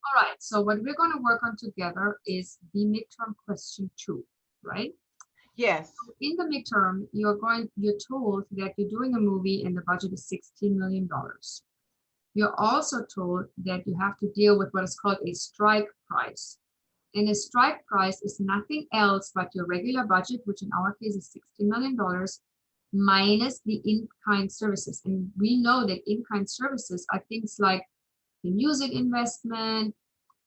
All right, so what we're going to work on together is the midterm question 2, right? Yes. In the midterm, you're told that you're doing a movie and the budget is $16 million. You're also told that you have to deal with what is called a strike price. And a strike price is nothing else but your regular budget, which in our case is $16 million, minus the in-kind services. And we know that in-kind services are things like the music investment,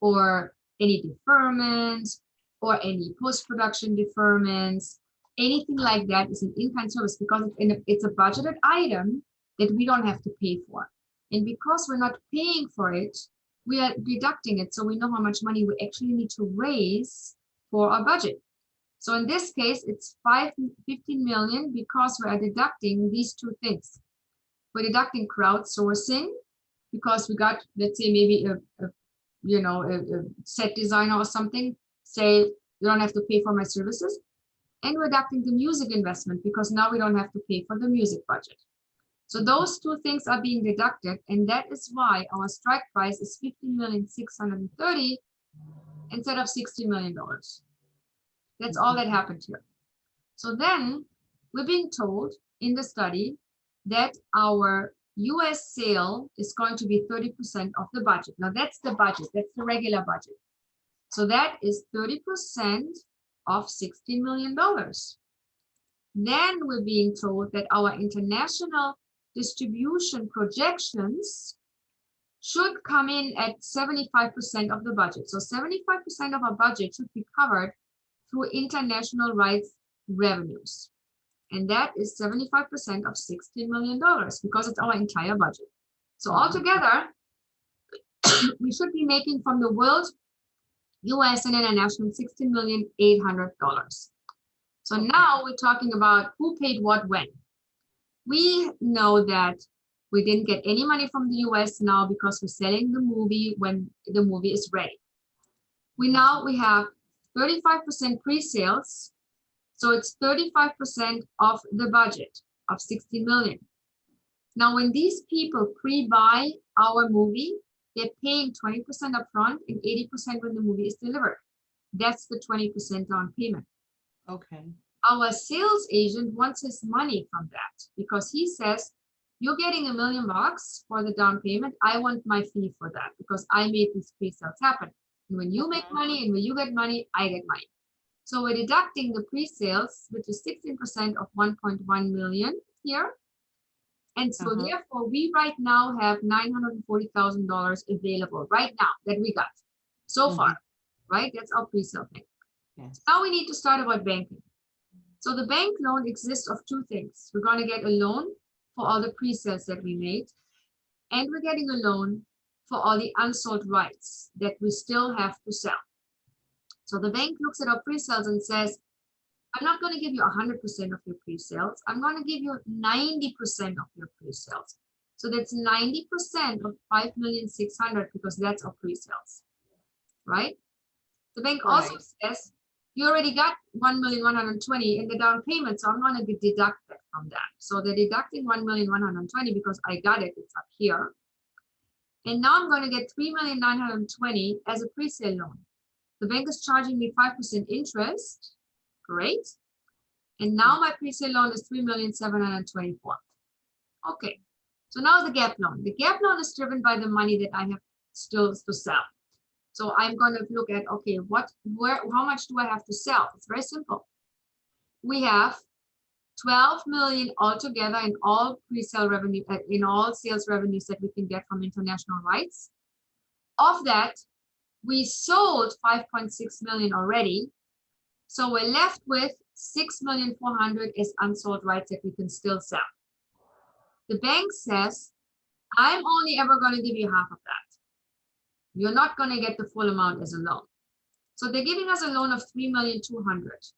or any deferments, or any post-production deferments, anything like that is an in-kind service because it's a budgeted item that we don't have to pay for. And because we're not paying for it, we are deducting it, so we know how much money we actually need to raise for our budget. So in this case, it's 15 million because we are deducting these two things. We're deducting crowdsourcing because we got, let's say, maybe a set designer or something, say you don't have to pay for my services, and we're deducting the music investment because now we don't have to pay for the music budget. So those two things are being deducted, and that is why our strike price is 15,630,000 instead of $60 million. That's all that happened here. So then we're being told in the study that our US sale is going to be 30% of the budget. Now that's the budget, that's the regular budget. So that is 30% of $60 million. Then we're being told that our international distribution projections should come in at 75% of the budget. So 75% of our budget should be covered through international rights revenues. And that is 75% of $16 million because it's our entire budget. So altogether, we should be making from the world, US and international, $16,800,000. So now we're talking about who paid what when. We know that we didn't get any money from the US now because we're selling the movie when the movie is ready. We have 35% pre-sales. So it's 35% of the budget of 60 million. Now, when these people pre-buy our movie, they're paying 20% upfront and 80% when the movie is delivered. That's the 20% down payment. Okay. Our sales agent wants his money from that because he says, you're getting $1 million for the down payment. I want my fee for that because I made these pre-sales happen. And when you make money and when you get money, I get money. So we're deducting the pre-sales, which is 16% of 1.1 million here. And so therefore, we right now have $940,000 available right now that we got so far, right? That's our pre-sale thing. Yes. Now we need to start about banking. So the bank loan exists of two things. We're going to get a loan for all the pre-sales that we made, and we're getting a loan for all the unsold rights that we still have to sell. So the bank looks at our pre-sales and says, I'm not going to give you 100% of your pre-sales. I'm going to give you 90% of your pre-sales. So that's 90% of 5,600,000 because that's our pre-sales, right? The bank also says, you already got 1,120,000 in the down payment, so I'm going to deduct that from that. So they're deducting 1,120,000 because I got it, it's up here. And now I'm going to get 3,920,000 as a pre-sale loan. The bank is charging me 5% interest. Great. And now my pre-sale loan is 3,724,000. Okay. So now the gap loan. The gap loan is driven by the money that I have still to sell. So I'm going to look at, okay, how much do I have to sell? It's very simple. We have 12 million altogether in all pre-sale revenue, in all sales revenues that we can get from international rights. Of that, we sold 5.6 million already. So we're left with 6,400,000 as unsold rights that we can still sell. The bank says, I'm only ever going to give you half of that. You're not going to get the full amount as a loan. So they're giving us a loan of 3,200,000.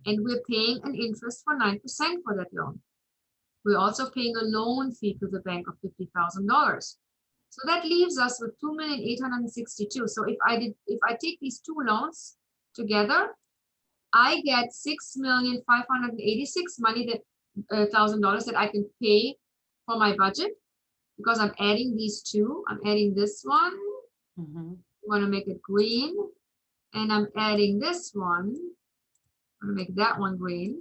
And we're paying an interest for 9% for that loan. We're also paying a loan fee to the bank of $50,000. So that leaves us with 2,862,000. So if I take these two loans together, I get 6,586,000 money $1,000 that I can pay for my budget because I'm adding these two. I'm adding this one Mhm. I'm going to make it green, and I'm adding this one. I'm going to make that one green,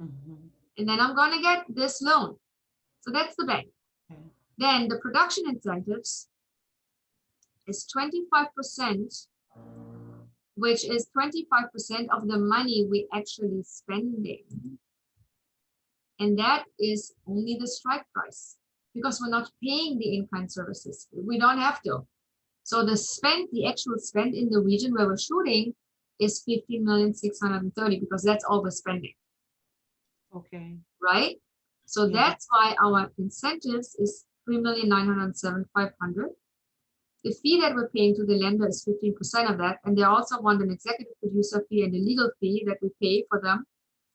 Mhm. and then I'm going to get this loan. So that's the bank. Okay. Then the production incentives is 25%, which is 25% of the money we actually spending. And that is only the strike price because we're not paying the in-kind services. We don't have to. So the actual spend in the region where we're shooting is 15,630,000 because that's all we're spending, Okay. right? So Yeah. that's why our incentives is 3,907,500. The fee that we're paying to the lender is 15% of that, and they also want an executive producer fee and a legal fee that we pay for them.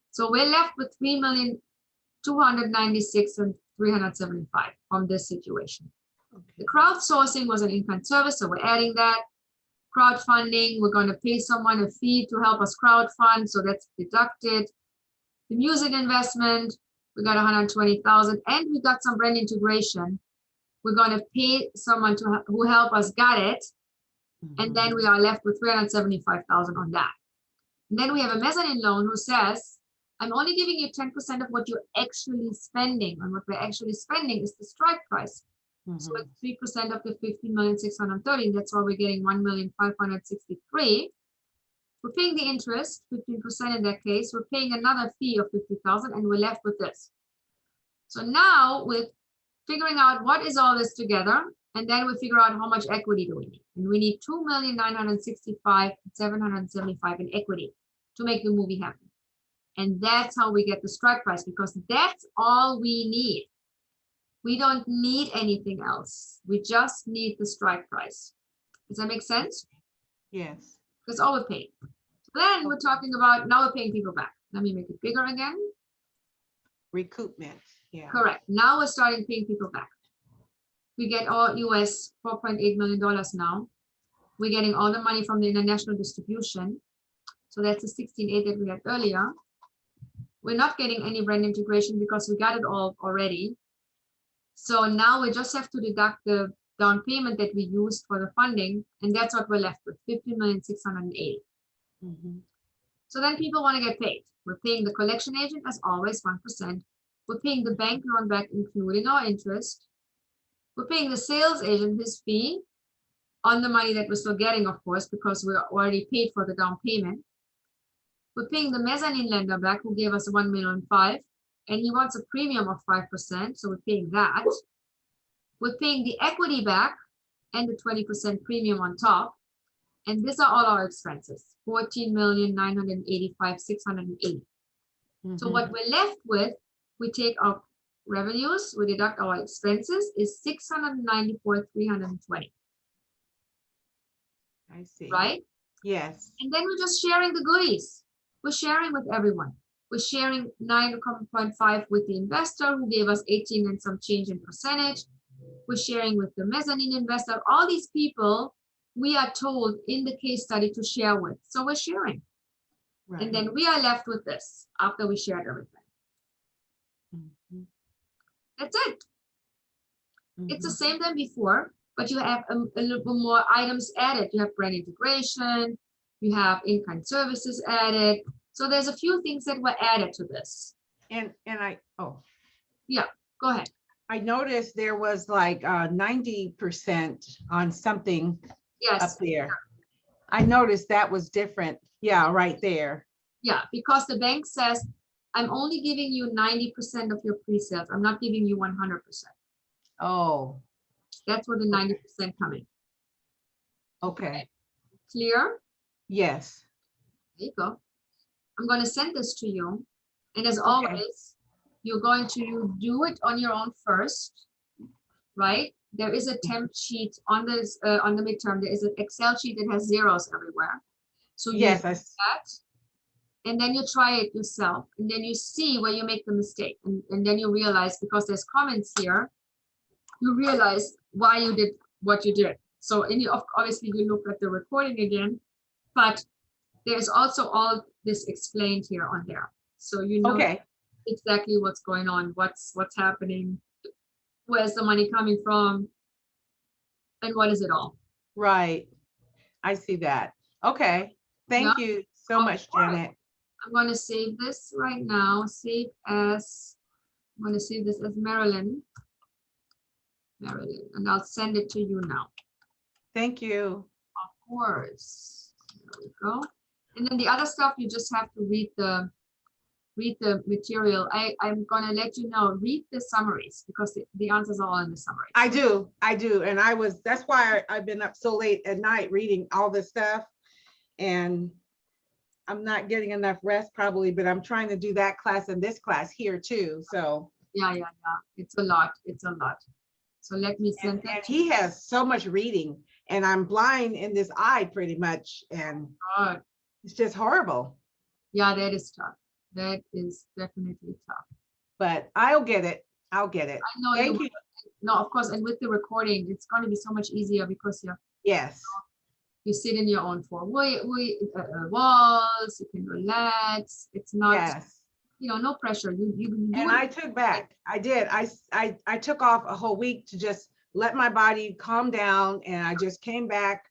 So we're left with 3,296,375 from this situation. The Okay. crowdsourcing was an in-kind service, so we're adding that. Crowdfunding, we're going to pay someone a fee to help us crowdfund, so that's deducted. The music investment, we got 120,000, and we got some brand integration. We're going to pay someone who help us get it, and then we are left with 375,000 on that. And then we have a mezzanine loan who says, I'm only giving you 10% of what you're actually spending, and what we're actually spending is the strike price. So it's 3% of the 15,630,000. That's why we're getting 1,563,000. We're paying the interest, 15% in that case. We're paying another fee of 50,000, and we're left with this. So now with figuring out what is all this together, and then we figure out how much equity do we need. And we need 2,965,775 in equity to make the movie happen. And that's how we get the strike price, because that's all we need. We don't need anything else. We just need the strike price. Does that make sense? Yes. That's all we're paying. So then we're talking about, now we're paying people back. Let me make it bigger again. Recoupment. Yeah. Correct. Now we're starting paying people back. We get all US $4.8 million now. We're getting all the money from the international distribution. So that's the 16.8 that we had earlier. We're not getting any brand integration because we got it all already. So now we just have to deduct the down payment that we used for the funding, and that's what we're left with, 15,680,000. So then people want to get paid. We're paying the collection agent as always 1%. We're paying the bank loan back, including our interest. We're paying the sales agent his fee on the money that we're still getting, of course, because we're already paid for the down payment. We're paying the mezzanine lender back who gave us 1,500,000, and he wants a premium of 5%, so we're paying that. We're paying the equity back and the 20% premium on top. And these are all our expenses, 14,985,680. So what we're left with, we take our revenues, we deduct our expenses, is 694,320. I see. Right? Yes. And then we're just sharing the goodies. We're sharing with everyone. We're sharing 9.5 with the investor who gave us 18 and some change in percentage. We're sharing with the mezzanine investor. All these people we are told in the case study to share with. So we're sharing. Right. And then we are left with this after we shared everything. That's it. It's the same than before, but you have a little bit more items added. You have brand integration, you have in-kind services added. So there's a few things that were added to this. And Yeah, go ahead. I noticed there was like 90% on something Yes. up there. I noticed that was different. Yeah, right there. Yeah, because the bank says, I'm only giving you 90% of your pre-sales. I'm not giving you 100%. Oh. That's where the 90% come in. Okay. Clear? Yes. There you go. I'm going to send this to you. And as always, you're going to do it on your own first, right? There is a temp sheet on this on the midterm. There is an Excel sheet that has zeros everywhere. So you do that, and then you try it yourself, and then you see where you make the mistake, and then you realize, because there's comments here, you realize why you did what you did. So obviously you look at the recording again, but there's also all this explained here on there. So you know exactly what's going on, what's happening, where's the money coming from, and what is it all. Right. I see that. Okay. Yeah, Thank you so of much, course. Janet. I'm going to save this right now. I'm going to save this as Marilyn, and I'll send it to you now. Thank you. Of course. There we go. And then the other stuff, you just have to read the material. I'm going to let you know, read the summaries because the answers are all in the summaries. I do. And that's why I've been up so late at night reading all this stuff. And I'm not getting enough rest probably, but I'm trying to do that class and this class here too. So Yeah. It's a lot. It's a lot. So let me send that. and he has so much reading, and I'm blind in this eye pretty much, and God. it's just horrible. Yeah, that is tough. That is definitely tough. But I'll get it. I'll get it. I know Thank you. No, of course, and with the recording, it's going to be so much easier because Yes. you sit in your own four walls. You can relax. It's not, Yes. No pressure. You do And it. I took back. I did. I took off a whole week to just let my body calm down, and I just came back,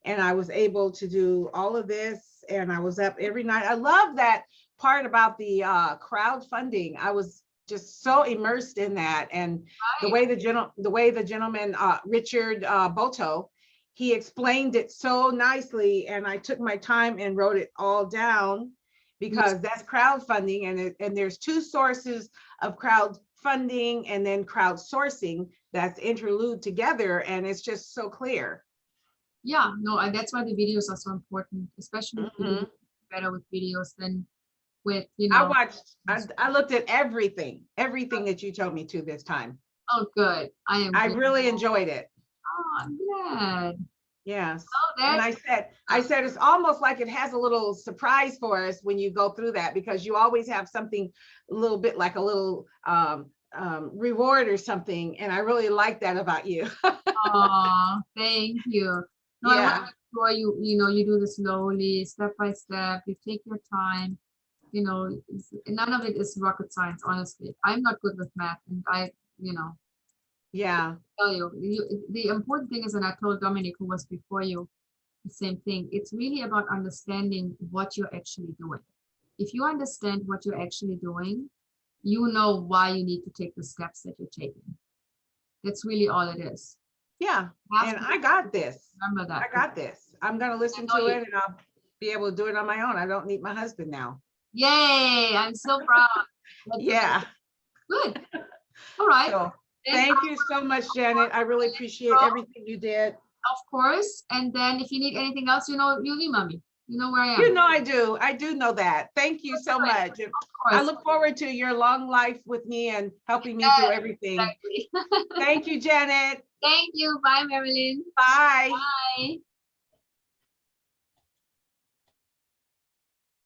and I was able to do all of this, and I was up every night. I love that part about the crowdfunding. I was just so immersed in that, and the way the gentleman Richard Boto, he explained it so nicely, and I took my time and wrote it all down, because that's crowdfunding, and there's two sources of crowdfunding and then crowdsourcing that's interlude together, and it's just so clear. Yeah, no, and that's why the videos are so important, especially if you do better with videos than with, I looked at everything that you told me to this time. Oh, good. I really enjoyed it. Oh, I'm glad. Yes. Oh, And I said it's almost like it has a little surprise for us when you go through that, because you always have something a little bit like a little reward or something. And I really like that about you. Oh, thank you. No, I want Yeah. to make sure you do this slowly, step by step. You take your time. None of it is rocket science, honestly. I'm not good with math, and Yeah. tell you, the important thing is, and I told Dominic, who was before you, the same thing. It's really about understanding what you're actually doing. If you understand what you're actually doing, you know why you need to take the steps that you're taking. That's really all it is. Yeah. And I got this. Remember that. I got this. I'm going to listen to it, and I'll be able to do it on my own. I don't need my husband now. Yay. I'm so proud. Yeah. Good. All right. So, thank you so much, Janet. I really appreciate everything you did. Of course. And then if you need anything else, you email me. You know where I am. I do. I do know that. Thank you so much. I look forward to your long life with me and helping me through everything. Exactly. Thank you, Janet. Thank you. Bye, Marilyn. Bye. Bye.